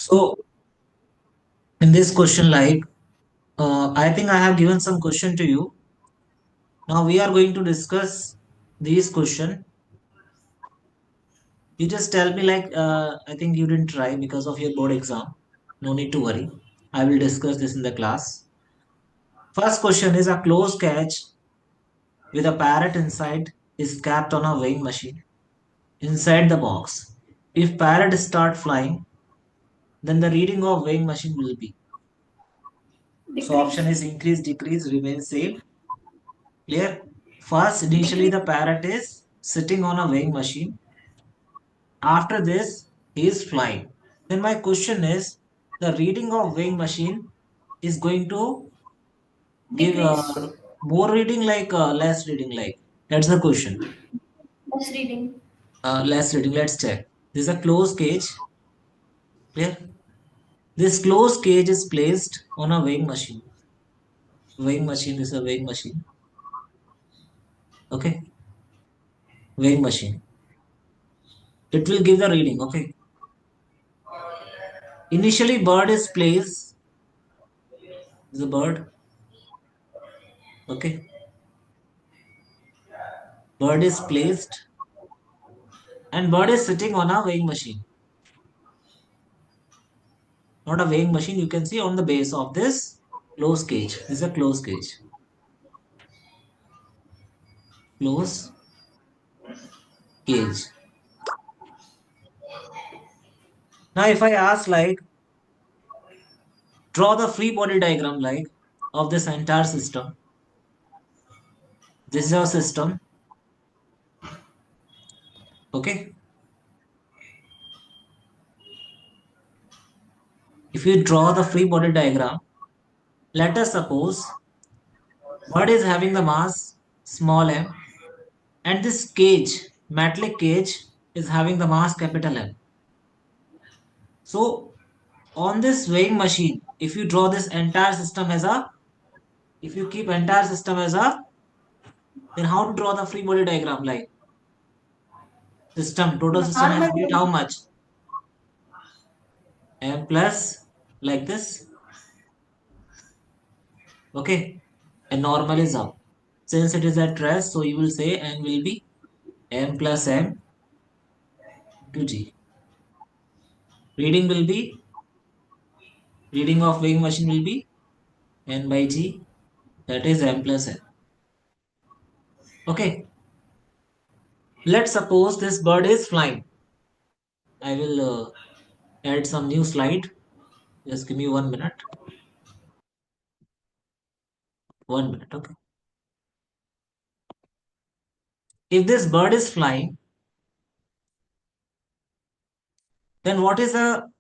So in this question, I think I have given some question to you. Now we are going to discuss these question. You just tell me I think you didn't try because of your board exam. No need to worry. I will discuss this in the class. First question is a closed cage with a parrot inside is capped on a weighing machine inside the box. If parrot start flying, then the reading of weighing machine will be. So option Decrease. is increase, decrease, remain same. Clear? First, initially Decrease. the parrot is sitting on a weighing machine. After this, he is flying. Then my question is, the reading of weighing machine is going to give Decrease. more reading less reading like. That's the question. Less reading. Less reading. Let's check. This is a closed cage. Clear? This closed cage is placed on a weighing machine. Weighing machine is a weighing machine. Okay, weighing machine. It will give the reading. Okay. Initially, bird is placed. The bird. Okay, bird is placed and bird is sitting on a weighing machine. Not a weighing machine. You can see on the base of this closed cage. This is a closed cage. Close cage. Now, if I ask draw the free body diagram of this entire system. This is our system. Okay. If you draw the free body diagram, let us suppose bird is having the mass small m and this cage, metallic cage, is having the mass capital M. So on this weighing machine, if you draw this entire system as a, if you keep entire system as a, then how to draw the free body diagram like system, total system has weight how Normally, much? M plus like this. Okay. And normal is up. Since it is at rest, so you will say N will be M plus M to G. Reading will be, reading of weighing machine will be N by G, that is M plus N. Okay. Let's suppose this bird is flying. I will add some new slide. Just give me 1 minute. 1 minute, okay. If this bird is flying, then what is the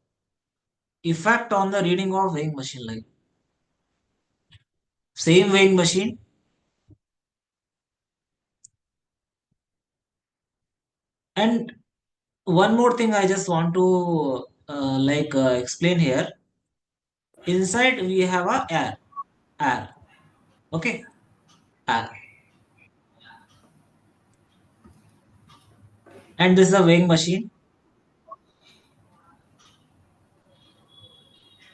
effect on the reading of weighing machine like? Same weighing machine. And one more thing I just want to explain here. Inside we have a air. Okay, air. And this is a weighing machine.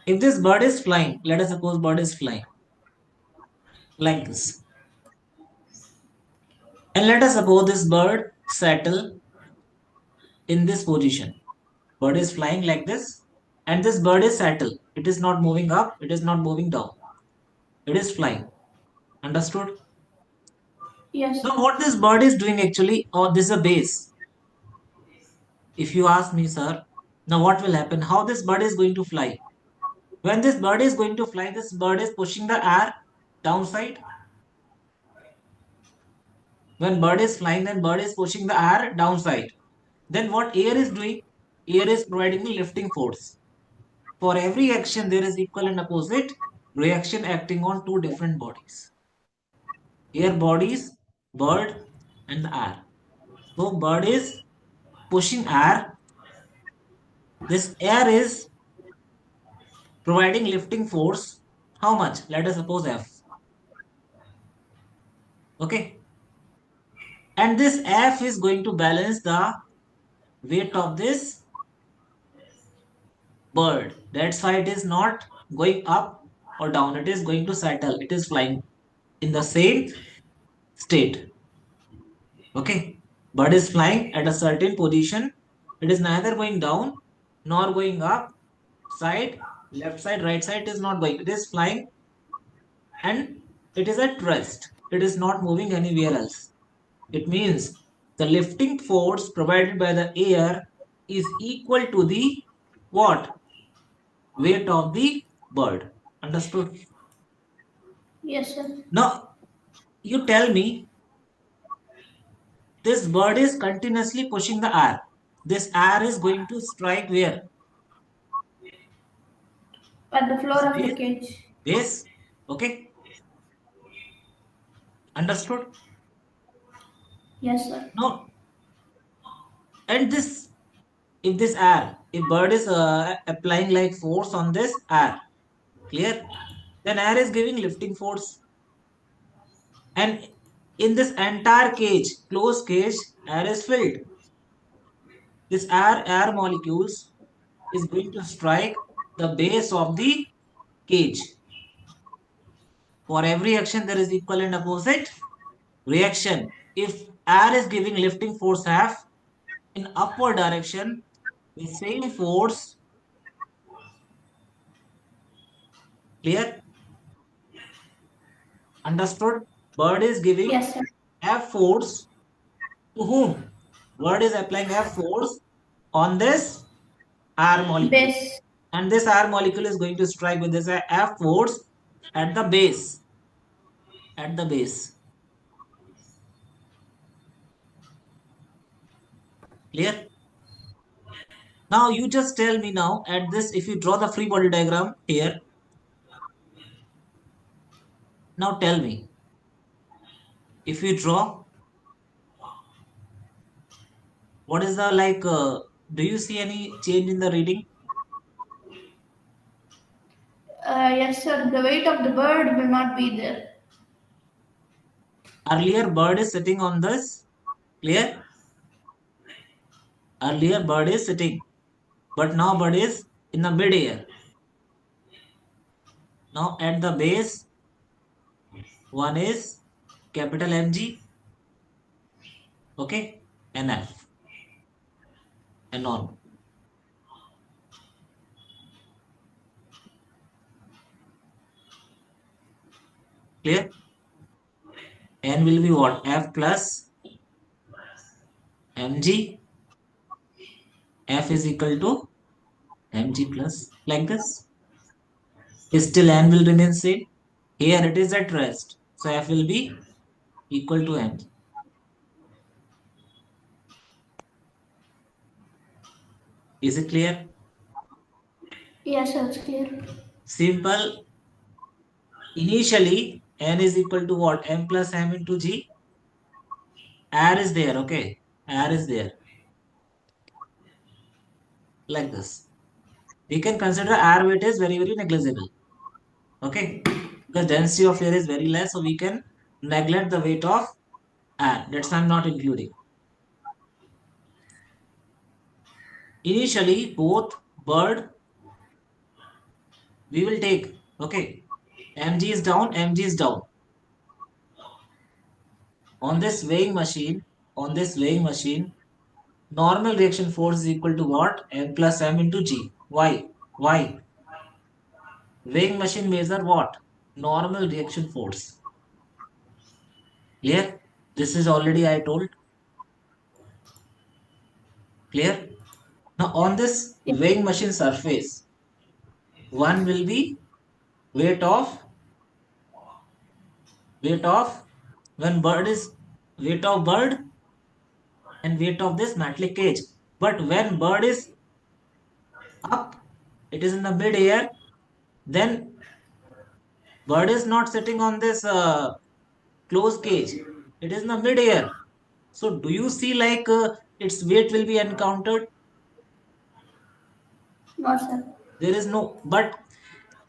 If this bird is flying, let us suppose bird is flying like this. And let us suppose this bird settle in this position. Bird is flying like this, and this bird is settle. It is not moving up, it is not moving down. It is flying. Understood? yes. Now what this bird is doing actually, or this is a base. If you ask me, sir, now what will happen? How this bird is going to fly? When this bird is going to fly, this bird is pushing the air downside. When bird is flying, then bird is pushing the air downside. Then what air is doing? Air is providing the lifting force. For every action, there is equal and opposite reaction acting on two different bodies. Air bodies, bird and the air. So bird is pushing air. This air is providing lifting force. How much? Let us suppose F. Okay. And this F is going to balance the weight of this bird. That's why it is not going up or down. It is going to settle. It is flying in the same state. Okay. Bird is flying at a certain position. It is neither going down nor going up, side, left side, right side. It is not going. It is flying and it is at rest. It is not moving anywhere else. It means the lifting force provided by the air is equal to the what? Weight of the bird. Understood? Yes, sir. Now, you tell me this bird is continuously pushing the air. This air is going to strike where? At the floor of the Base. cage. Base. Okay. Understood? Yes, sir. Now, and this, if this air, if bird is applying like force on this air, clear? Then air is giving lifting force. And in this entire cage, closed cage, air is filled. This air molecules is going to strike the base of the cage. For every action, there is equal and opposite reaction. If air is giving lifting force F in upward direction, the same force, clear? Understood? Bird is giving Yes, sir. F force to whom? Bird is applying F force on this air molecule. Base. And this air molecule is going to strike with this F force at the base. At the base. Clear? Now you just tell me now at this, if you draw the free body diagram here. Now tell me, if you draw, what is the do you see any change in the reading? Yes, sir. The weight of the bird will not be there. Earlier bird is sitting on this. Clear? Earlier bird is sitting. But now bird is in the mid-air. Now at the base, one is capital Mg, okay, and F, and normal. Clear? N will be what? F plus Mg. F is equal to Mg plus, like this. Still N will remain same. Here it is at rest. So F will be equal to Mg. Is it clear? Yes, sir. It's clear. Simple. Initially, N is equal to what? M plus M into G. R is there, okay? R is there. Like this. We can consider R weight is very, very negligible. Okay? Because density of air is very less, so we can neglect the weight of R. That's why I'm not including. Initially, both bird we will take, okay? Mg is down, Mg is down. On this weighing machine, normal reaction force is equal to what? M plus M into G. Why? Why? Weighing machine measure what? Normal reaction force. Clear? This is already I told. Clear? Now on this Yes. weighing machine surface, one will be weight of when bird is weight of bird and weight of this metallic cage. But when bird is up, it is in the mid air, then bird is not sitting on this closed cage. It is in the mid air. So do you see its weight will be encountered? No, sir. There is no, but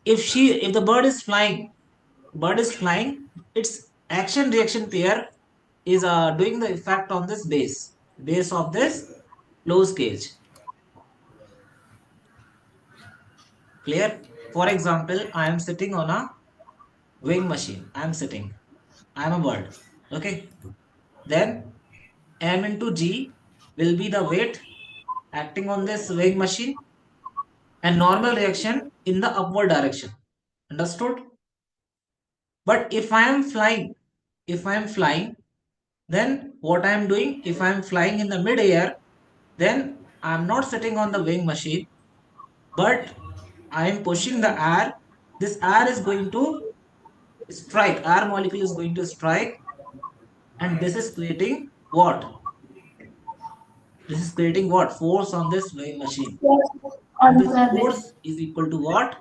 if the bird is flying, its action reaction pair is doing the effect on this base of this closed cage. Clear? For example, I am sitting on a weighing machine. I am sitting. I am a bird. Okay. Then M into G will be the weight acting on this weighing machine and normal reaction in the upward direction. Understood? But if I am flying, then what I am doing, if I am flying in the mid-air, then I am not sitting on the weighing machine, but I am pushing the air. This air is going to strike, air molecule is going to strike, and this is creating what? This is creating what? Force on this weighing machine. Yes, And on this surface. force is equal to what?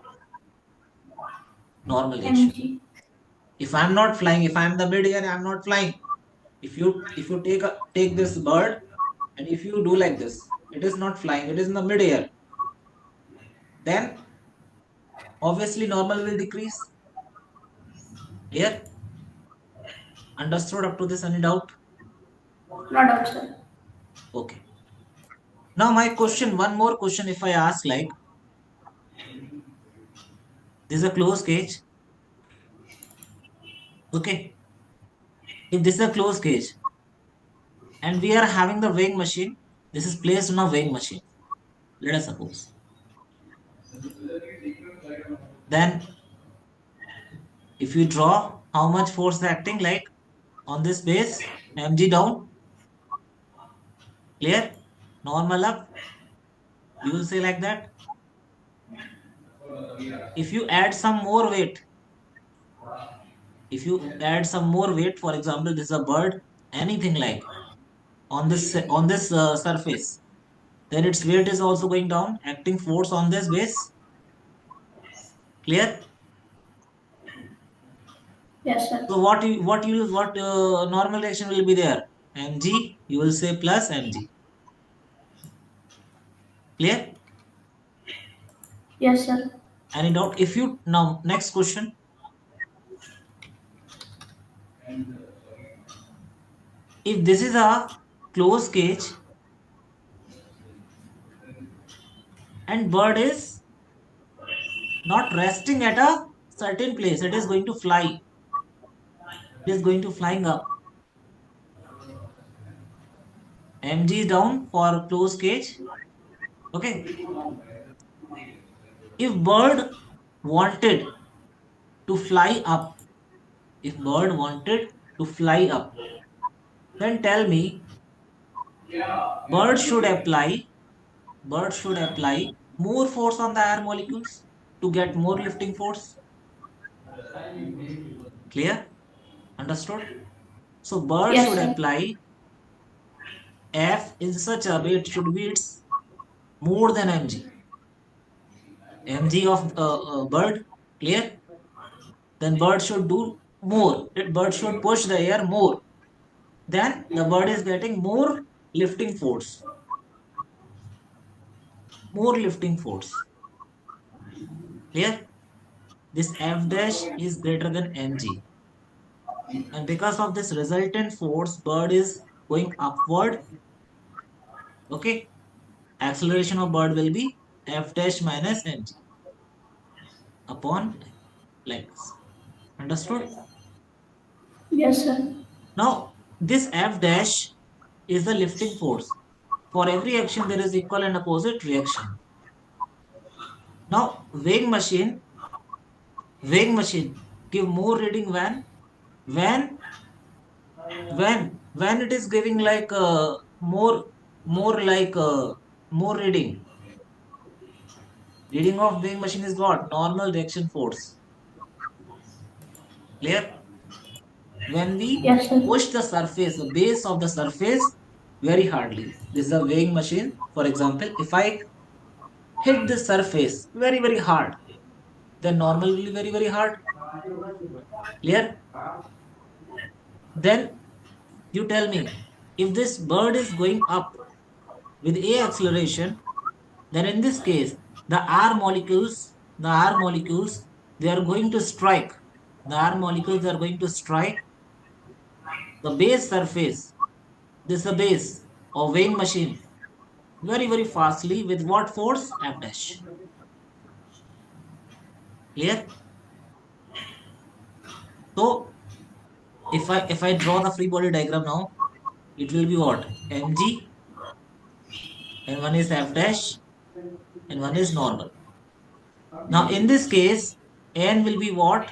Normal reaction. Mg. If I'm not flying, if I'm the mid-air, I'm not flying. If you take this bird and if you do like this, it is not flying, it is in the mid-air. Then obviously normal will decrease. Clear? Understood up to this? Any doubt? Not out, sir. Okay. Now my question, one more question if I ask like, this is a closed cage. Okay. If this is a closed cage and we are having the weighing machine, this is placed on a weighing machine. Let us suppose. Then if you draw how much force is acting like on this base, mg down, clear? Normal up, you will say like that. If you add some more weight, for example, this is a bird, anything like on this surface, then its weight is also going down, acting force on this base. Clear? Yes, sir. So what normal reaction will be there? Mg, you will say plus mg. Clear? Yes, sir. Any doubt? If you now next question, if this is a closed cage and bird is not resting at a certain place, it is going to fly. It is going to flying up. Mg is down for closed cage. Okay. If bird wanted to fly up, if bird wanted to fly up, then tell me, bird should apply bird should apply more force on the air molecules to get more lifting force. Clear? Understood? So bird Yes, should sir. apply F in such a way it should be its more than mg. Mg of bird. Clear? Then bird should do more. Bird should push the air more. Then the bird is getting more lifting force. More lifting force. Clear? This F dash is greater than mg. And because of this resultant force, bird is going upward. Okay. Acceleration of bird will be F dash minus mg upon like this. Understood? Yes, sir. Now, this F dash is the lifting force. For every action, there is equal and opposite reaction. Now, weighing machine give more reading when when it is giving like more like more reading of weighing machine is what? Normal reaction force. Clear? When we Yes, sir. push the surface, the base of the surface very hardly. This is a weighing machine. For example, if I hit the surface very hard, then normal will be very hard. Clear? Then you tell me, if this bird is going up with a acceleration, then in this case the air molecules they are going to strike the base surface. This is the base of weighing machine very fastly with what force? F dash. Clear? So if I draw the free body diagram now, it will be what? Mg, and one is F dash, and one is normal. Now in this case, N will be what?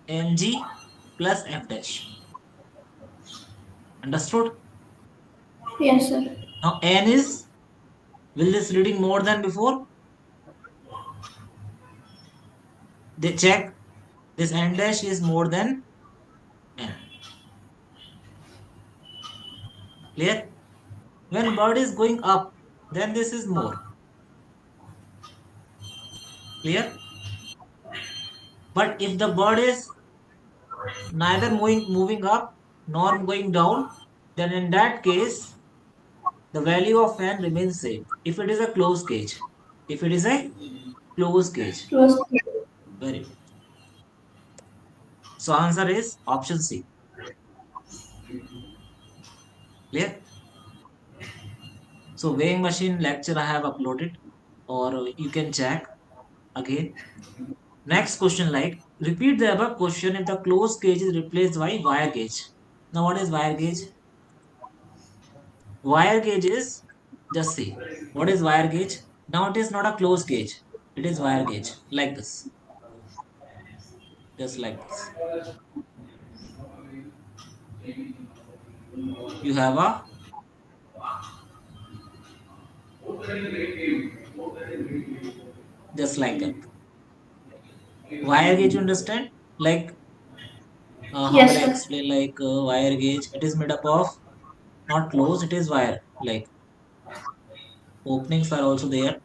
Mg plus F dash. Understood? Yes, sir. Now N is, will this reading more than before? They check, this N dash is more than N. Clear? When bird is going up, then this is more. Clear? But if the bird is neither moving up nor going down, then in that case, the value of N remains same. If it is a closed cage. If it is a closed cage. Close. Very good. So answer is option C. Clear? So weighing machine lecture I have uploaded, or you can check again. Next question, like repeat the above question if the closed cage is replaced by wire gauge. Now what is wire gauge? Wire gauge is, just see what is wire gauge. Now it is not a closed gauge, it is wire gauge like this, just like this. You have a just like that wire gauge. You understand? Like how will Yes, I sir. explain? Like wire gauge, it is made up of not closed, it is wire. Like openings are also there.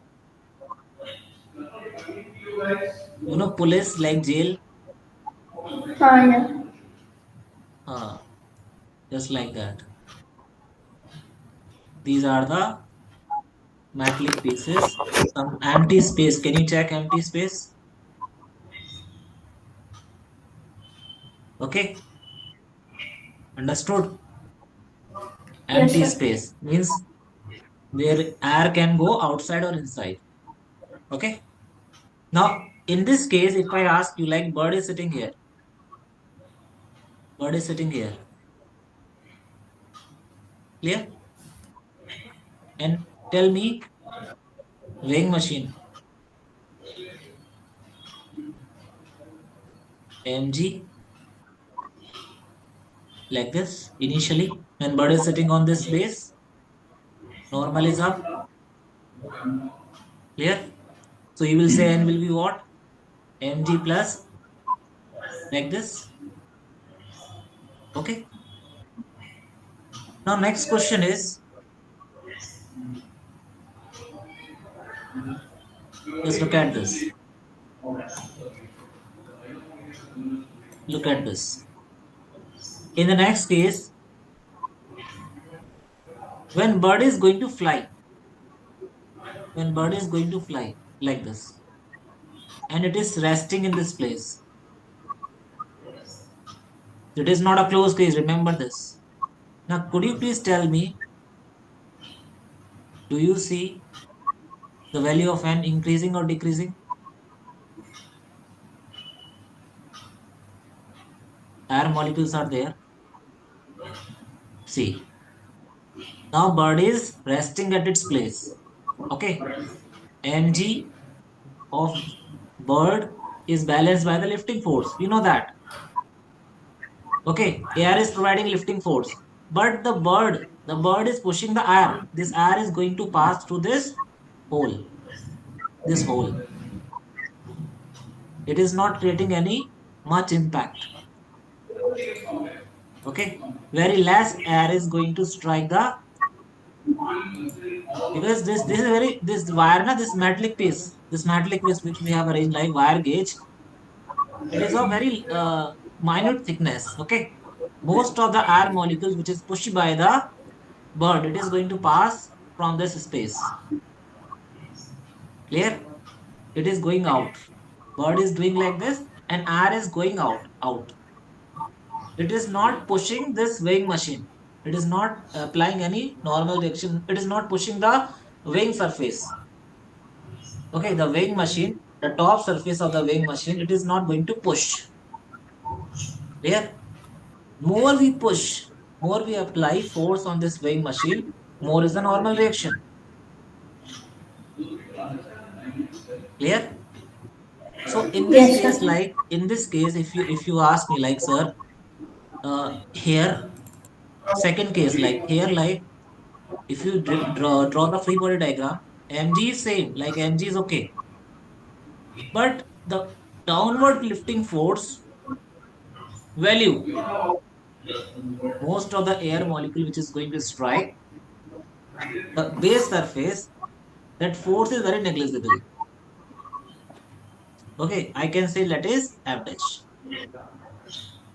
You know, police like jail. Yeah. Uh, just like that. These are the metallic pieces. Some empty space. Can you check empty space? Okay, understood. Yes, Empty sir. space means where air can go outside or inside. Okay. Now, in this case, if I ask you, like bird is sitting here, bird is sitting here, clear? And tell me, weighing machine, mg, like this. Initially, when bird is sitting on this base, normal is up, clear? So you will say n will be what? Mg plus, like this. Okay. Now next question is, just look at this. Look at this. In the next case, when bird is going to fly, when bird is going to fly like this, and it is resting in this place, it is not a closed case, remember this. Now could you please tell me, do you see the value of n increasing or decreasing? Air molecules are there. See, now bird is resting at its place. Okay, mg of bird is balanced by the lifting force, we know that. Okay, air is providing lifting force, but the bird is pushing the air. This air is going to pass through hole this hole. It is not creating any much impact. Okay, very less air is going to strike the, because this is very, this wire na, this metallic piece which we have arranged like wire gauge, it is of very minute thickness. Okay, most of the air molecules which is pushed by the bird, it is going to pass from this space. Clear? It is going out. Bird is doing like this, and air is going out. It is not pushing this weighing machine. It is not applying any normal direction. It is not pushing the weighing surface. Okay, the weighing machine the top surface of the weighing machine, it is not going to push. Clear? More we push, more we apply force on this weighing machine, more is the normal reaction. Clear? So in this Yes, case, sir. like in this case, if you ask me, like, sir, here, second case, like here, like if you draw the free body diagram, mg is same, like mg is okay, but the downward lifting force value, most of the air molecule which is going to strike the base surface, that force is very negligible. Okay, I can say that is f dash,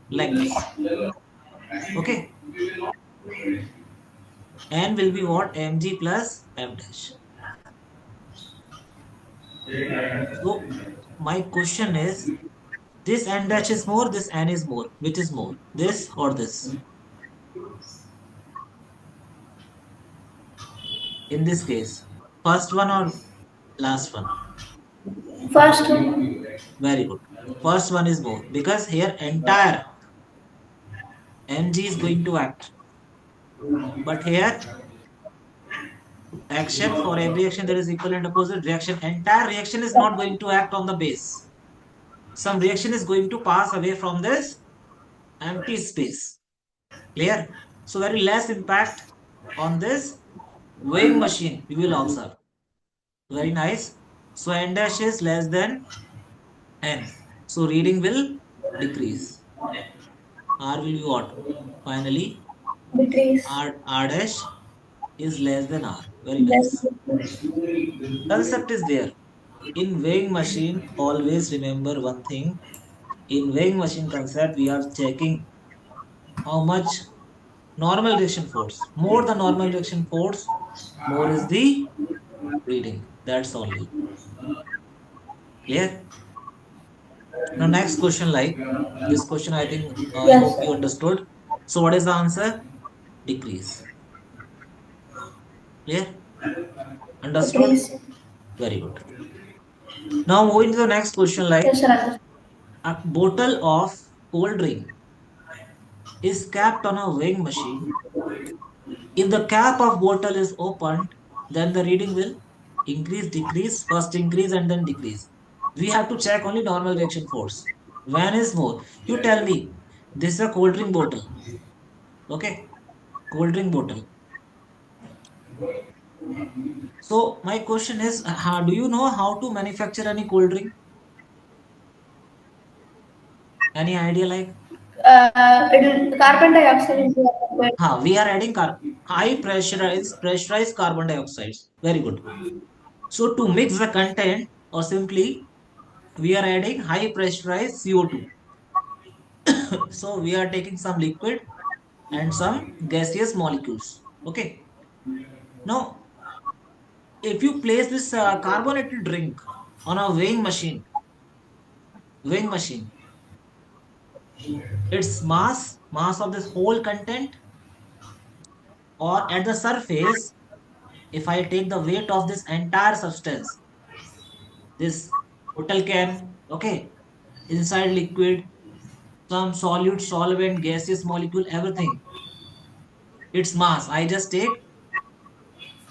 like this. Okay, n will be what? Mg plus f dash. So my question is, this n dash is more, this n is more. Which is more? This or this? In this case, first one or last one? First one. Very good. First one is more because here entire mg is going to act. But here action, for every action there is equal and opposite reaction. Entire reaction is not going to act on the base. Some reaction is going to pass away from this empty space. Clear? So very less impact on this weighing machine we will observe. Very nice. So n dash is less than n. So reading will decrease. R will be what? Finally, Decrease. R dash is less than R. Very Less. nice. Concept is there. In weighing machine, always remember one thing. In weighing machine concept, we are checking how much normal reaction force. More the normal reaction force, more is the reading. That's only. Clear? Now next question, like this question, I think I Yes, hope sir. you understood. So what is the answer? Decrease. Clear? Understood? Decrease. Very good. Now moving to the next question, like Yes, sir. a bottle of cold drink is capped on a weighing machine. If the cap of bottle is opened, then the reading will increase, decrease, first increase and then decrease. We have to check only normal reaction force. When is more? You tell me, this is a cold drink bottle. Okay, cold drink bottle. So my question is, do you know how to manufacture any cold drink? Any idea, like? Carbon dioxide is the We are adding high pressurized carbon dioxide. Very good. So to mix the content, or simply we are adding high pressurized CO2. So we are taking some liquid and some gaseous molecules. Okay. Now, if you place this carbonated drink on a weighing machine, its mass of this whole content, or at the surface, if I take the weight of this entire substance, this bottle can, okay, inside liquid, some solute, solvent, gaseous molecule, everything, its mass, I just take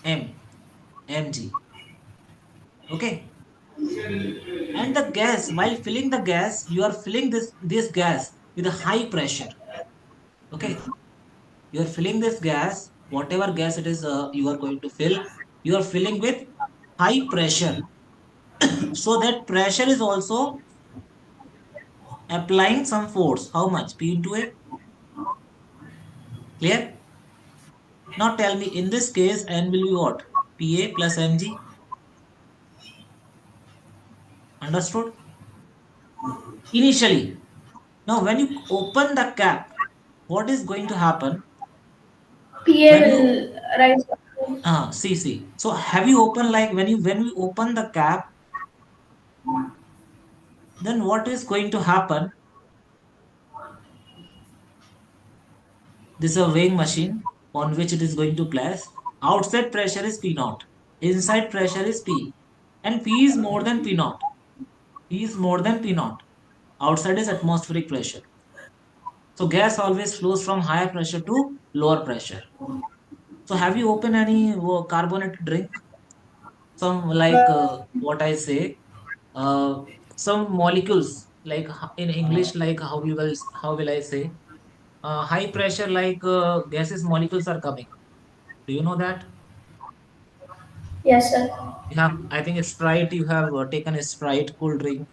mg. Okay, and the gas, while filling the gas, you are filling this gas with a high pressure. Okay, you are filling this gas, whatever gas it is, you are going to fill, you are filling with high pressure. So that pressure is also applying some force. How much? P into A. Clear? Now tell me, in this case, N will be what? PA plus mg. Understood? Initially. Now when you open the cap, what is going to happen? PA When you will rise. see. So have you opened, like when we open the cap, then what is going to happen? This is a weighing machine on which it is going to place. Outside pressure is P naught. Inside pressure is P. And P is more than P naught. P is more than P naught. Outside is atmospheric pressure. So gas always flows from higher pressure to lower pressure. So have you opened any carbonated drink? Some like what I say, uh, some molecules like in English, like how will I say, high pressure like gases molecules are coming. Do you know that? Yes, sir. Yeah, I think it's Sprite. You have taken a Sprite cool drink,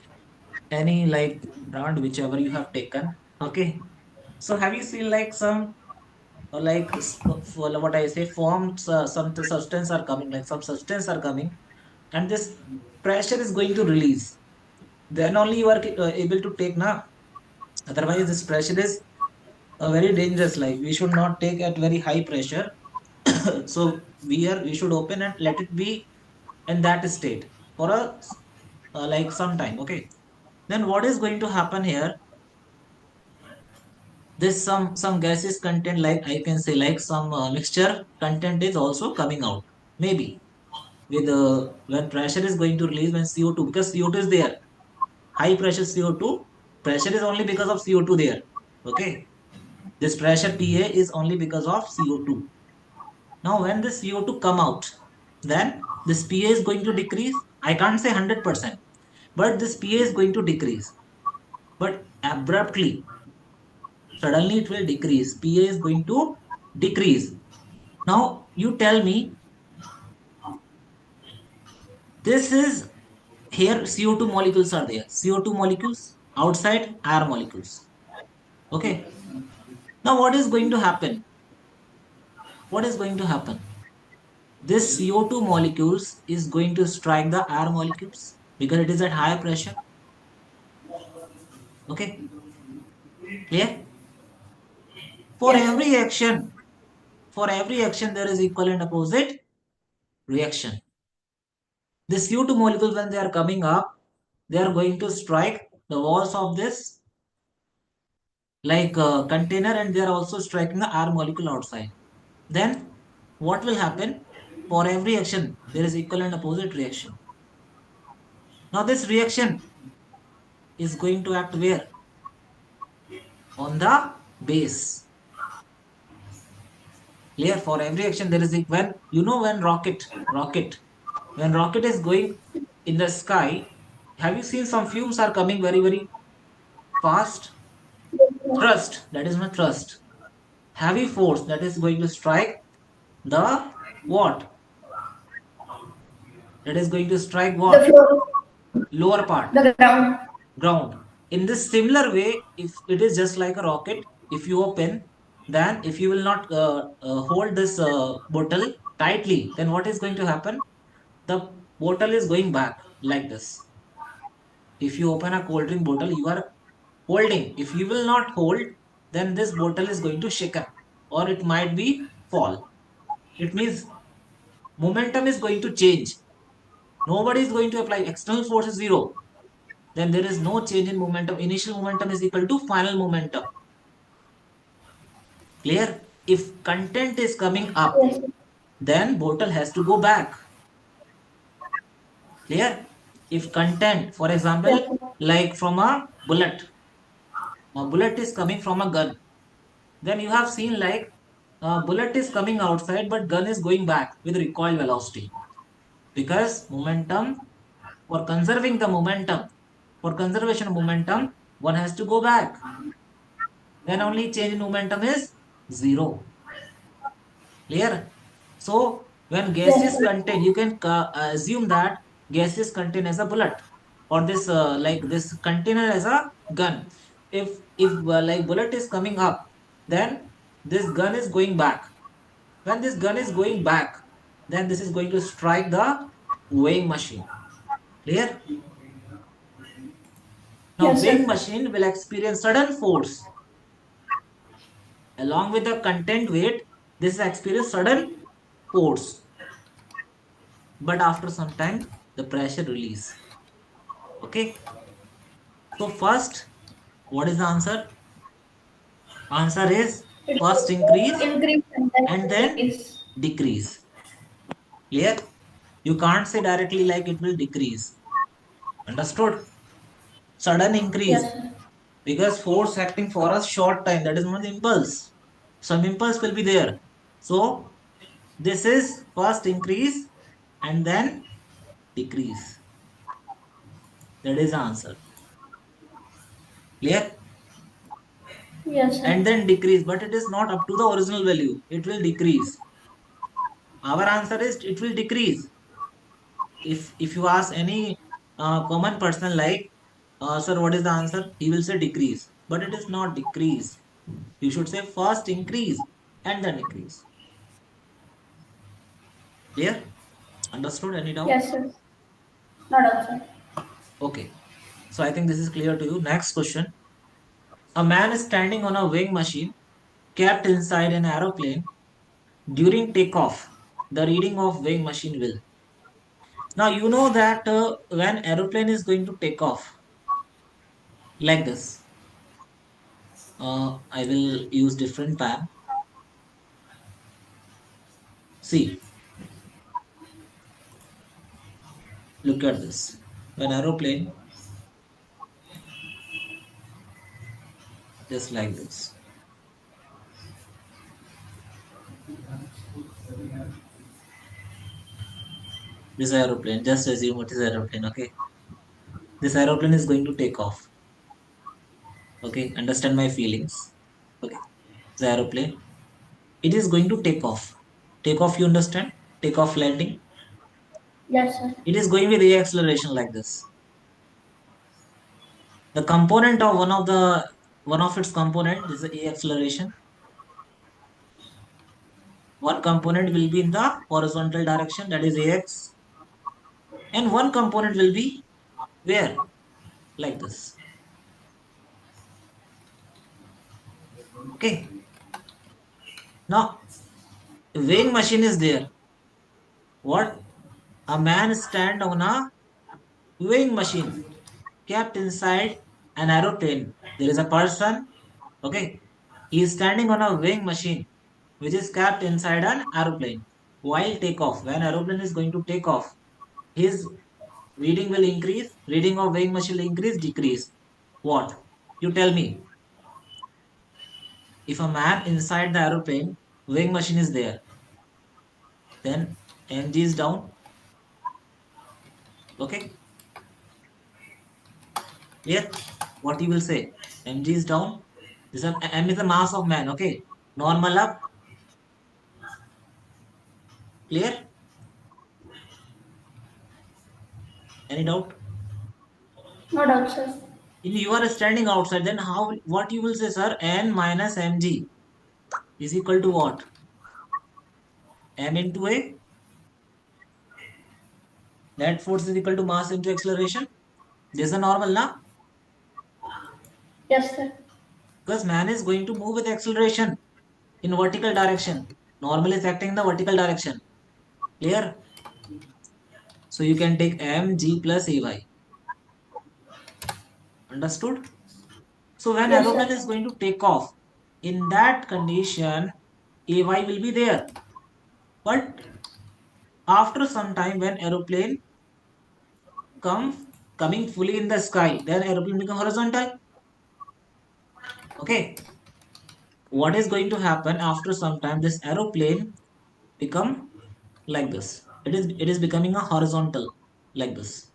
any like brand, whichever you have taken. Okay. So have you seen like some like for what I say forms some substance are coming, like some substance are coming, and this pressure is going to release. Then only you are able to take now. Otherwise, this pressure is very dangerous. Like we should not take at very high pressure. So we should open and let it be in that state for a like some time. Okay. Then what is going to happen here? This some gases content, like I can say, like some mixture content is also coming out. Maybe with when pressure is going to release when CO2, because CO2 is there, high pressure CO2, pressure is only because of CO2 there. Okay, this pressure PA is only because of CO2. Now when this CO2 come out, then this PA is going to decrease. I can't say 100%, but this PA is going to decrease. But abruptly, suddenly it will decrease. PA is going to decrease. Now you tell me, this is here CO2 molecules are there. CO2 molecules, outside air molecules. Okay. Now what is going to happen? What is going to happen? This CO2 molecules is going to strike the air molecules because it is at higher pressure. Okay. Clear? For Yes, sir. every action, for every action there is equal and opposite reaction. The CO2 molecules, when they are coming up, they are going to strike the walls of this like container, and they are also striking the air molecule outside. Then what will happen? For every action there is equal and opposite reaction. Now this reaction is going to act where? On the base. Clear? For every action there is when you know when rocket is going in the sky, have you seen some fumes are coming very very fast? Thrust, that is my thrust. Heavy force that is going to strike the what? That is going to strike The what? floor, Lower part, the ground. ground. In this similar way, if it is just like a rocket, if you open, then if you will not hold this bottle tightly, then what is going to happen? The bottle is going back like this. If you open a cold drink bottle, you are holding. If you will not hold, then this bottle is going to shaken or it might be fall. It means momentum is going to change. Nobody is going to apply. External force is zero. Then there is no change in momentum. Initial momentum is equal to final momentum. Clear? If content is coming up, Yes, sir. then bottle has to go back. Clear? If content, for Yes, example, sir. like from a bullet is coming from a gun. Then you have seen like a bullet is coming outside, but gun is going back with recoil velocity. Because momentum, for conserving the momentum, for conservation of momentum, one has to go back. Then only change in momentum is zero. Clear? So when Yes, gases sir. contain, you can assume that gases contain as a bullet, or this like this container as a gun. If like bullet is coming up, then this gun is going back. When this gun is going back, then this is going to strike the weighing machine. Clear? Now Yes, weighing sir. machine will experience sudden force along with the content weight. This is experience sudden force, but after some time the pressure release. Okay, so first, what is the answer? Answer is It first will increase increase and then and then decrease. decrease. Clear? You can't say directly like it will decrease. Understood? Sudden increase. Yes, sir. Because force acting for a short time, that is not impulse. Some impulse will be there. So this is first increase and then decrease. That is the answer. Clear? Yes, sir. And then decrease, but it is not up to the original value. It will decrease. Our answer is it will decrease. If you ask any common person like, sir, what is the answer? He will say decrease, but it is not decrease. You should say first increase and then decrease. Clear? Understood? Any doubt? Yes, sir. Not outside. Okay. So I think this is clear to you. Next question. A man is standing on a weighing machine kept inside an aeroplane during takeoff. The reading of weighing machine will. Now you know that when aeroplane is going to take off like this, I will use different pan. See, look at this. When aeroplane just like this. This aeroplane, just assume it is aeroplane, okay? This aeroplane is going to take off. Okay, understand my feelings. Okay, the aeroplane. It is going to take off. Take off, you understand? Take off landing. Yes, sir. It is going with the acceleration like this. The component of one of its component is the A acceleration. One component will be in the horizontal direction, that is AX, and one component will be where? Like this. Okay. Now, weighing machine is there. What? A man stand on a weighing machine kept inside an aeroplane. There is a person. Okay. He is standing on a weighing machine which is kept inside an aeroplane. While takeoff, when aeroplane is going to take off, his reading will increase, reading of weighing machine will increase, decrease. What? You tell me. If a man inside the aeroplane, weighing machine is there, then mg is down. Okay, clear? What you will say? Mg is down. This is m is the mass of man. Okay, normal up. Clear? Any doubt? Not outside. If you are standing outside, then how? What you will say, sir? N minus mg is equal to what? M into a net force is equal to mass into acceleration. This is a normal, na? Yes, sir. Because man is going to move with acceleration in vertical direction. Normal is acting in the vertical direction. Clear? So you can take mg plus ay. Understood? So when Yes, aeroplane sir. is going to take off, in that condition, ay will be there. But after some time, when aeroplane coming fully in the sky, then aeroplane become horizontal. Okay. What is going to happen after some time? This aeroplane become like this. It is becoming a horizontal like this.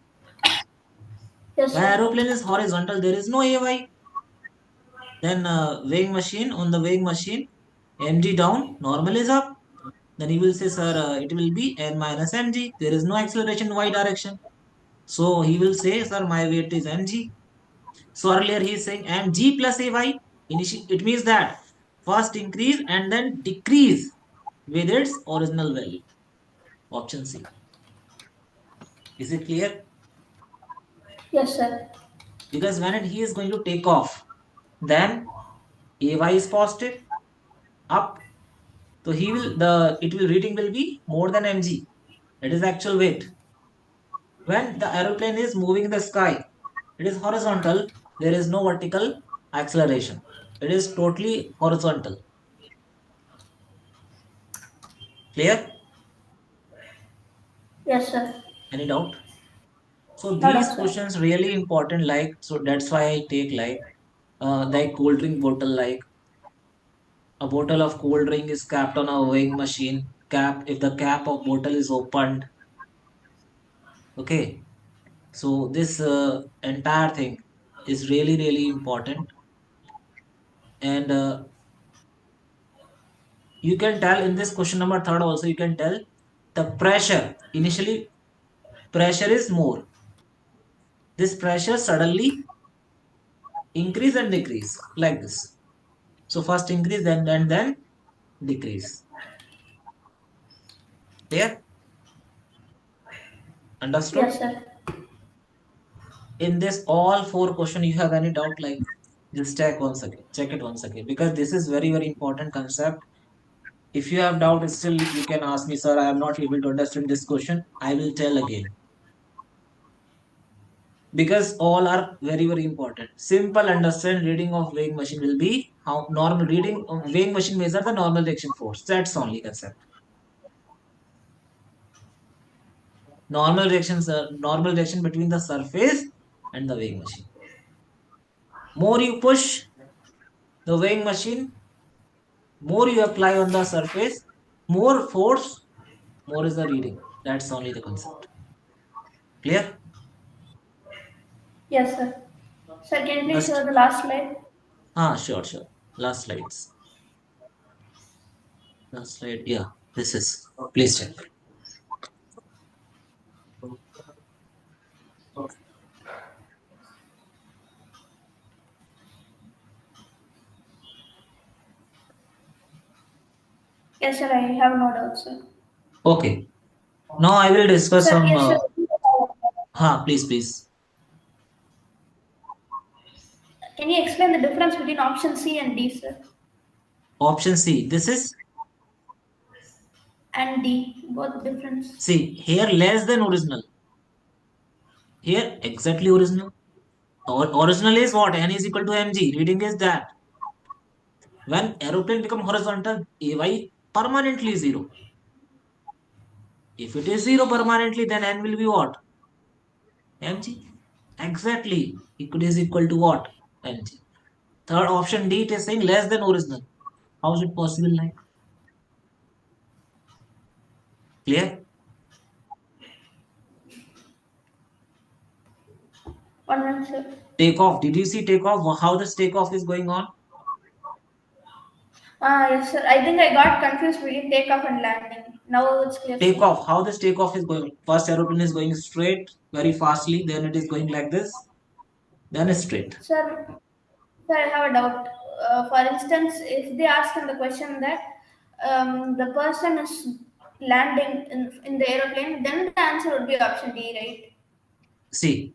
Yes, When sir. aeroplane is horizontal, there is no ay. Then weighing machine, on the weighing machine, mg down, normal is up. Then he will say, sir, it will be n minus mg. There is no acceleration in y direction. So he will say, sir, my weight is mg. So earlier he is saying mg plus ay. It means that first increase and then decrease with its original value. Option C. Is it clear? Yes, sir. Because when he is going to take off, then ay is positive, up. So he will it will reading will be more than mg. That is actual weight. When the aeroplane is moving in the sky, it is horizontal. There is no vertical acceleration. It is totally horizontal. Clear? Yes, sir. Any doubt? So No these doubt, sir. questions really important. Like, so that's why I take like cold drink bottle. Like a bottle of cold drink is capped on a weighing machine. Cap if the cap of bottle is opened. Okay. So this entire thing is really important, and you can tell in this question number third also, you can tell the pressure initially, pressure is more, this pressure suddenly increase and decrease like this. So first increase, then decrease. Clear? Yes, Understood? sir. In this all four question you have any doubt, like just check it once again, because this is very important concept. If you have doubt still, you can ask me, sir, I am not able to understand this question, I will tell again, because all are very important. Simple understand reading of weighing machine will be how normal reading of weighing machine measure the normal reaction force. That's only concept. Normal reaction between the surface and the weighing machine. More you push the weighing machine, more you apply on the surface, more force, more is the reading. That's only the concept. Clear? Yes, sir. Sir, can you please show Just the last slide? sure. Last slides. Last slide. Yeah, this is. Please check. Yes, sir. I have no doubt, sir. Okay. Now I will discuss Sir, some. yes, sir. Please. Can you explain the difference between option C and D, sir? Option C. This is, And D, both difference. see, here less than original. Here exactly original. Original is what? N is equal to mg. Reading is that. When aeroplane become horizontal, Ay permanently zero. If it is zero permanently, then N will be what? Mg. Exactly. Equal is equal to what? Mg. Third option D, it is saying less than original. How is it possible? Like, clear? One minute, sir. Takeoff. Did you see takeoff? How this takeoff is going on? Yes, sir. I think I got confused between takeoff and landing. Now it's clear, sir. Takeoff. How this takeoff is going? First aeroplane is going straight very fastly. Then it is going like this. Then straight. Sir, I have a doubt. For instance, if they ask in the question that the person is landing in the aeroplane, then the answer would be option D, right? See,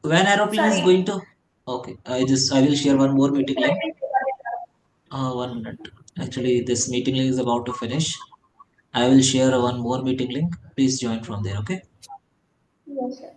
when aeroplane is Sorry. going to, okay, I will share one more meeting link. 1 minute. Actually, this meeting link is about to finish. I will share one more meeting link. Please join from there. Okay. Yes, sir.